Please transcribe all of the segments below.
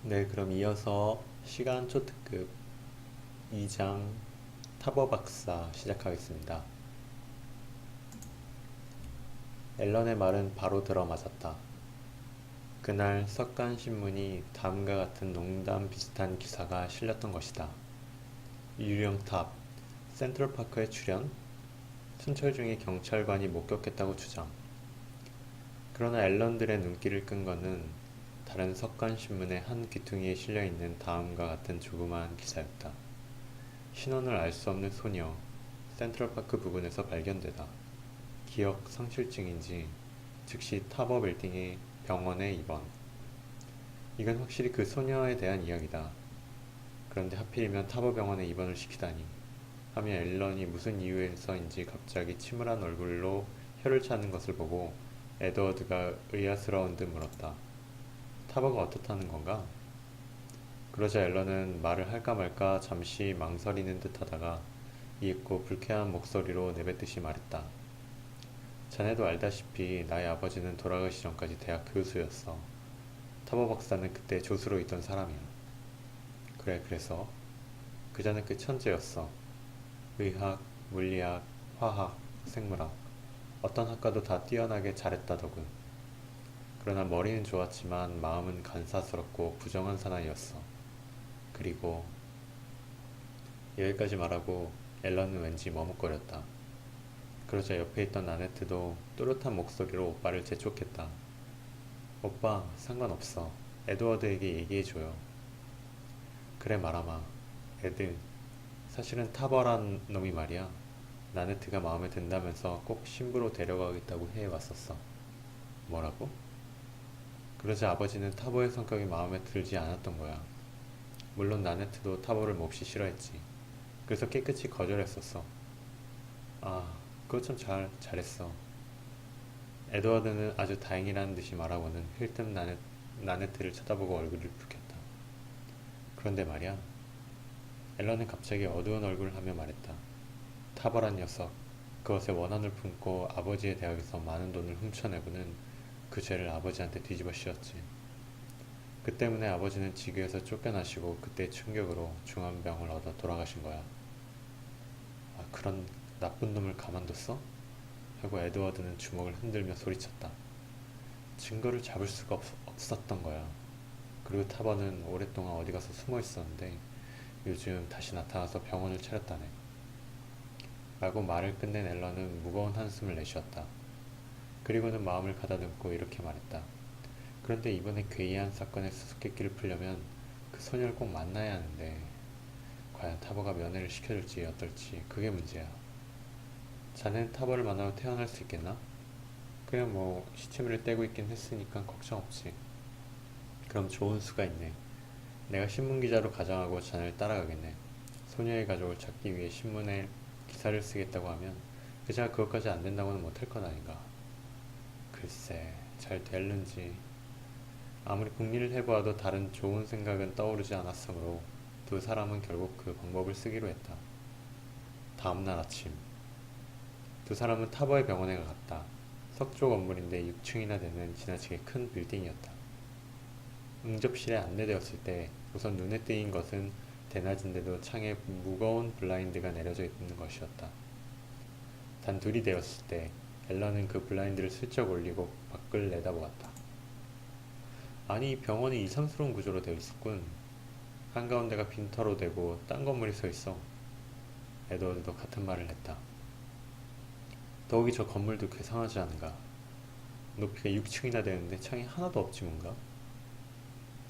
네, 그럼 이어서 시간 초특급 2장 타버 박사 시작하겠습니다. 앨런의 말은 바로 들어맞았다. 그날 석간 신문이 다음과 같은 농담 비슷한 기사가 실렸던 것이다. 유령 탑, 센트럴파크에 출연? 순찰 중에 경찰관이 목격했다고 주장. 그러나 앨런들의 눈길을 끈 것은 다른 석간 신문의 한 귀퉁이에 실려있는 다음과 같은 조그마한 기사였다. 신원을 알 수 없는 소녀, 센트럴파크 부근에서 발견되다. 기억 상실증인지 즉시 타버 빌딩의 병원에 입원. 이건 확실히 그 소녀에 대한 이야기다. 그런데 하필이면 타버 병원에 입원을 시키다니 하며 앨런이 무슨 이유에서인지 갑자기 침울한 얼굴로 혀를 차는 것을 보고 에드워드가 의아스러운 듯 물었다. 타버가 어떻다는 건가? 그러자 앨런은 말을 할까 말까 잠시 망설이는 듯 하다가 이윽고 불쾌한 목소리로 내뱉듯이 말했다. 자네도 알다시피 나의 아버지는 돌아가시 전까지 대학 교수였어. 타버 박사는 그때 조수로 있던 사람이야. 그래, 그래서 그자는 그 천재였어. 의학, 물리학, 화학, 생물학 어떤 학과도 다 뛰어나게 잘했다더군. 그러나 머리는 좋았지만 마음은 간사스럽고 부정한 사나이였어. 그리고 여기까지 말하고 앨런은 왠지 머뭇거렸다. 그러자 옆에 있던 나네트도 또렷한 목소리로 오빠를 재촉했다. 오빠, 상관없어. 에드워드에게 얘기해줘요. 그래 말아마. 에드, 사실은 타버란 놈이 말이야. 나네트가 마음에 든다면서 꼭 신부로 데려가겠다고 해왔었어. 뭐라고? 그러자 아버지는 타버의 성격이 마음에 들지 않았던 거야. 물론 나네트도 타버를 몹시 싫어했지. 그래서 깨끗이 거절했었어. 아, 그거 참 잘했어. 에드워드는 아주 다행이라는 듯이 말하고는 힐끔 나네트를 쳐다보고 얼굴을 붉혔다. 그런데 말이야. 앨런은 갑자기 어두운 얼굴을 하며 말했다. 타버란 녀석. 그것에 원한을 품고 아버지의 대학에서 많은 돈을 훔쳐내고는 그 죄를 아버지한테 뒤집어 씌웠지. 그 때문에 아버지는 지구에서 쫓겨나시고 그때 충격으로 중환병을 얻어 돌아가신 거야. 아, 그런 나쁜 놈을 가만뒀어? 하고 에드워드는 주먹을 흔들며 소리쳤다. 증거를 잡을 수가 없었던 거야. 그리고 타버는 오랫동안 어디 가서 숨어 있었는데 요즘 다시 나타나서 병원을 차렸다네. 라고 말을 끝낸 앨런은 무거운 한숨을 내쉬었다. 그리고는 마음을 가다듬고 이렇게 말했다. 그런데 이번에 괴이한 사건의 수수께끼를 풀려면 그 소녀를 꼭 만나야 하는데 과연 타버가 면회를 시켜줄지 어떨지 그게 문제야. 자넨 타버를 만나러 태어날 수 있겠나? 그냥 뭐 시치미를 떼고 있긴 했으니까 걱정 없지. 그럼 좋은 수가 있네. 내가 신문기자로 가정하고 자네를 따라가겠네. 소녀의 가족을 찾기 위해 신문에 기사를 쓰겠다고 하면 그자가 그것까지 안 된다고는 못할 것 아닌가. 글쎄, 잘 될는지. 아무리 궁리를 해보아도 다른 좋은 생각은 떠오르지 않았으므로 두 사람은 결국 그 방법을 쓰기로 했다. 다음날 아침 두 사람은 타버의 병원에 갔다. 석조 건물인데 6층이나 되는 지나치게 큰 빌딩이었다. 응접실에 안내되었을 때 우선 눈에 띄인 것은 대낮인데도 창에 무거운 블라인드가 내려져 있는 것이었다. 단 둘이 되었을 때 앨런은 그 블라인드를 슬쩍 올리고 밖을 내다보았다. 아니, 이 병원이 이상스러운 구조로 되어 있었군. 한가운데가 빈터로 되고 딴 건물이 서 있어. 에드워드도 같은 말을 했다. 더욱이 저 건물도 괴상하지 않은가. 높이가 6층이나 되는데 창이 하나도 없지 뭔가.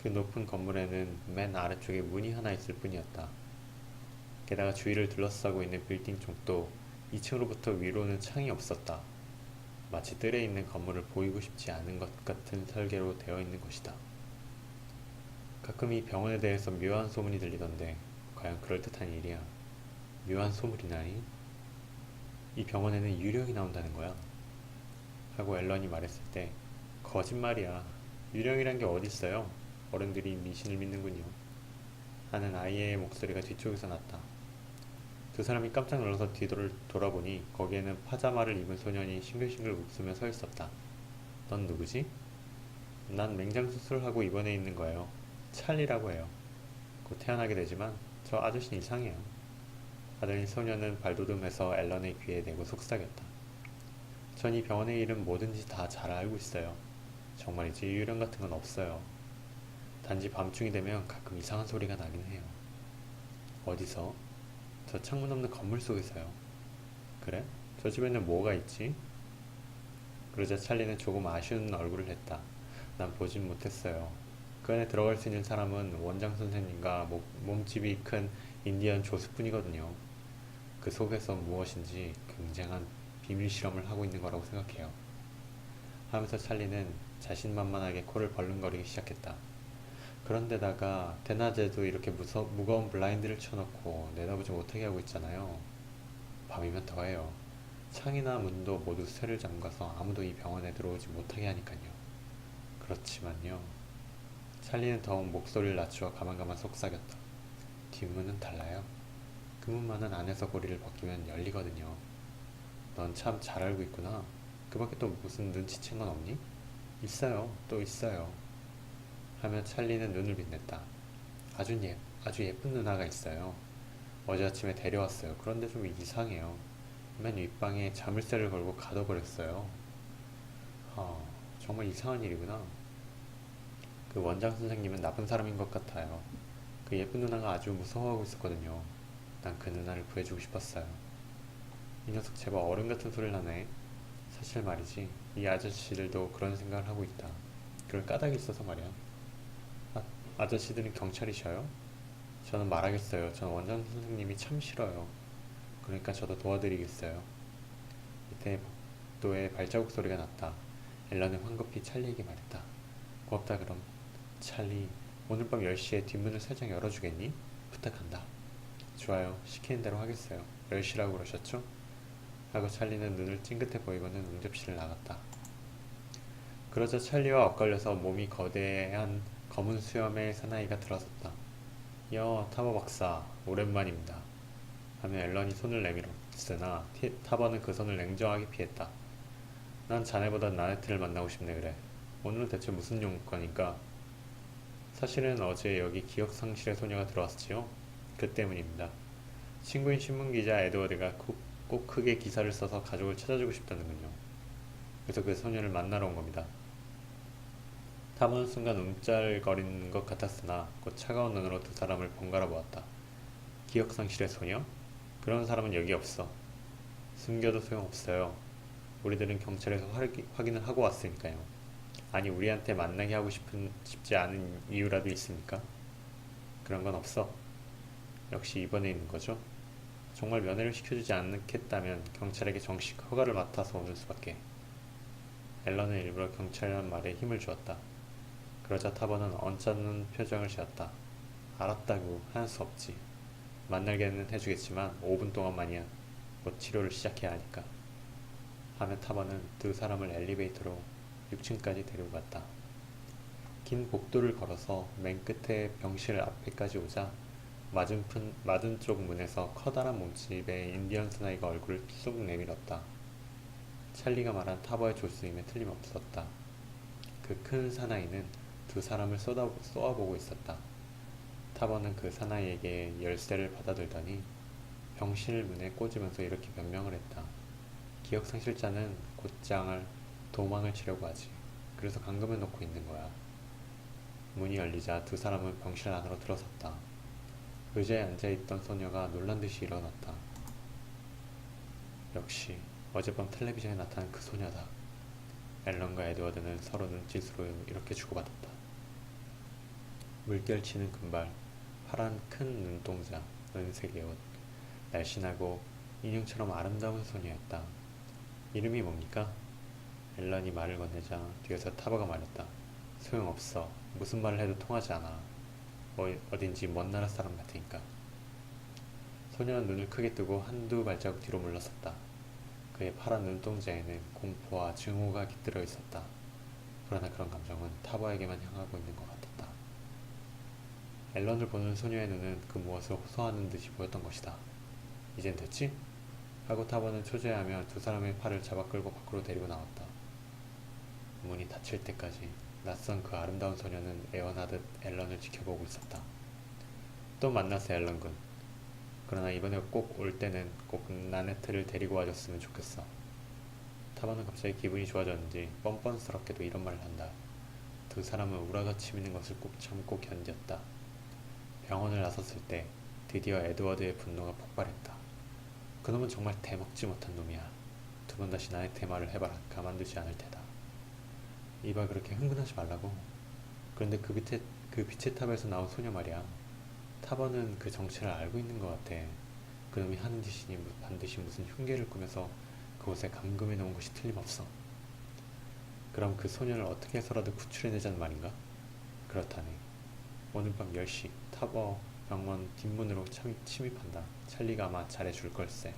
그 높은 건물에는 맨 아래쪽에 문이 하나 있을 뿐이었다. 게다가 주위를 둘러싸고 있는 빌딩 쪽도 2층으로부터 위로는 창이 없었다. 마치 뜰에 있는 건물을 보이고 싶지 않은 것 같은 설계로 되어 있는 것이다. 가끔 이 병원에 대해서 묘한 소문이 들리던데 과연 그럴듯한 일이야. 묘한 소문이라니? 이 병원에는 유령이 나온다는 거야. 하고 앨런이 말했을 때 거짓말이야. 유령이란 게 어딨어요? 어른들이 미신을 믿는군요. 하는 아이의 목소리가 뒤쪽에서 났다. 두 사람이 깜짝 놀라서 뒤를 돌아보니 거기에는 파자마를 입은 소년이 싱글싱글 웃으며 서 있었다. 넌 누구지? 난 맹장 수술하고 입원해 있는 거예요. 찰리라고 해요. 곧 태어나게 되지만 저 아저씨는 이상해요. 하더니 소녀는 발돋움해서 앨런의 귀에 대고 속삭였다. 전 이 병원의 일은 뭐든지 다 잘 알고 있어요. 정말이지 유령 같은 건 없어요. 단지 밤중이 되면 가끔 이상한 소리가 나긴 해요. 어디서? 저 창문 없는 건물 속에서요. 그래? 저 집에는 뭐가 있지? 그러자 찰리는 조금 아쉬운 얼굴을 했다. 난 보진 못했어요. 그 안에 들어갈 수 있는 사람은 원장 선생님과 몸집이 큰 인디언 조수뿐이거든요. 그 속에서 무엇인지 굉장한 비밀 실험을 하고 있는 거라고 생각해요. 하면서 찰리는 자신만만하게 코를 벌렁거리기 시작했다. 그런데다가 대낮에도 이렇게 무거운 블라인드를 쳐놓고 내다보지 못하게 하고 있잖아요. 밤이면 더해요. 창이나 문도 모두 쇠를 잠가서 아무도 이 병원에 들어오지 못하게 하니까요. 그렇지만요. 찰리는 더욱 목소리를 낮추어 가만가만 속삭였다. 뒷문은 달라요. 그 문만은 안에서 고리를 벗기면 열리거든요. 넌 참 잘 알고 있구나. 그 밖에 또 무슨 눈치챈 건 없니? 있어요. 또 있어요. 하며 찰리는 눈을 빛냈다. 아주 예쁜 누나가 있어요. 어제 아침에 데려왔어요. 그런데 좀 이상해요. 맨 윗방에 자물쇠를 걸고 가둬버렸어요. 아, 정말 이상한 일이구나. 그 원장 선생님은 나쁜 사람인 것 같아요. 그 예쁜 누나가 아주 무서워하고 있었거든요. 난 그 누나를 구해주고 싶었어요. 이 녀석 제발 어른 같은 소리를 하네. 사실 말이지, 이 아저씨들도 그런 생각을 하고 있다. 그럴 까닭이 있어서 말이야. 아저씨들은 경찰이셔요? 저는 말하겠어요. 전 원장 선생님이 참 싫어요. 그러니까 저도 도와드리겠어요. 이때 복도에 발자국 소리가 났다. 앨런은 황급히 찰리에게 말했다. 고맙다 그럼. 찰리, 오늘 밤 10시에 뒷문을 살짝 열어주겠니? 부탁한다. 좋아요. 시키는 대로 하겠어요. 10시라고 그러셨죠? 하고 찰리는 눈을 찡긋해 보이고는 응접실을 나갔다. 그러자 찰리와 엇갈려서 몸이 거대한 검은 수염의 사나이가 들어섰다. 타버 박사, 오랜만입니다. 하며 앨런이 손을 내밀었으나 타버는 그 손을 냉정하게 피했다. 난 자네보다 나네트를 만나고 싶네 그래. 오늘은 대체 무슨 용건인가? 사실은 어제 여기 기억상실의 소녀가 들어왔지요. 그 때문입니다. 친구인 신문기자 에드워드가 꼭 크게 기사를 써서 가족을 찾아주고 싶다는군요. 그래서 그 소녀를 만나러 온 겁니다. 타버는 순간 움짤거리는 것 같았으나 곧 차가운 눈으로 두 사람을 번갈아 보았다. 기억상실의 소녀? 그런 사람은 여기 없어. 숨겨도 소용없어요. 우리들은 경찰에서 확인을 하고 왔으니까요. 아니 우리한테 만나게 하고 싶지 않은 이유라도 있습니까? 그런 건 없어. 역시 이번에 있는 거죠. 정말 면회를 시켜주지 않겠다면 경찰에게 정식 허가를 맡아서 오는 수밖에. 앨런은 일부러 경찰이란 말에 힘을 주었다. 그러자 타버는 언짢은 표정을 지었다. 알았다고 할 수 없지. 만나게는 해주겠지만 5분 동안만이야. 곧 치료를 시작해야 하니까. 하며 타버는 두 사람을 엘리베이터로 6층까지 데리고 갔다. 긴 복도를 걸어서 맨 끝에 병실 앞에까지 오자 맞은 쪽 문에서 커다란 몸집의 인디언 사나이가 얼굴을 쑥 내밀었다. 찰리가 말한 타버의 조수임에 틀림없었다. 그 큰 사나이는 두 사람을 쏘아보고 있었다. 타버는 그 사나이에게 열쇠를 받아들더니 병실 문에 꽂으면서 이렇게 변명을 했다. 기억상실자는 곧장 도망을 치려고 하지. 그래서 감금해 놓고 있는 거야. 문이 열리자 두 사람은 병실 안으로 들어섰다. 의자에 앉아있던 소녀가 놀란 듯이 일어났다. 역시 어젯밤 텔레비전에 나타난 그 소녀다. 앨런과 에드워드는 서로 눈짓으로 이렇게 주고받았다. 물결치는 금발, 파란 큰 눈동자, 은색의 옷, 날씬하고 인형처럼 아름다운 소녀였다. 이름이 뭡니까? 앨런이 말을 건네자 뒤에서 타버가 말했다. 소용없어. 무슨 말을 해도 통하지 않아. 어딘지 먼 나라 사람 같으니까. 소녀는 눈을 크게 뜨고 한두 발자국 뒤로 물러섰다. 그의 파란 눈동자에는 공포와 증오가 깃들어 있었다. 그러나 그런 감정은 타버에게만 향하고 있는 것 같았다. 앨런을 보는 소녀의 눈은 그 무엇을 호소하는 듯이 보였던 것이다. 이젠 됐지? 하고 타버는 초조해하며 두 사람의 팔을 잡아 끌고 밖으로 데리고 나왔다. 문이 닫힐 때까지 낯선 그 아름다운 소녀는 애원하듯 앨런을 지켜보고 있었다. 또 만났어, 앨런 군. 그러나 이번에 꼭 올 때는 꼭 나네트를 데리고 와줬으면 좋겠어. 타바는 갑자기 기분이 좋아졌는지 뻔뻔스럽게도 이런 말을 한다. 두 사람은 우라가 치미는 것을 꾹 참고 견뎠다. 병원을 나섰을 때 드디어 에드워드의 분노가 폭발했다. 그놈은 정말 대먹지 못한 놈이야. 두 번 다시 나네트의 말을 해봐라. 가만두지 않을 테다. 이봐, 그렇게 흥분하지 말라고. 그런데 그 빛의 탑에서 나온 소녀 말이야. 타버는 그 정체를 알고 있는 것 같아. 그놈이 하는 짓이니 반드시 무슨 흉계를 꾸며서 그곳에 감금해 놓은 것이 틀림없어. 그럼 그 소녀를 어떻게 해서라도 구출해내자는 말인가? 그렇다네. 오늘 밤 10시 타버 병원 뒷문으로 침입한다. 찰리가 아마 잘해줄 걸세.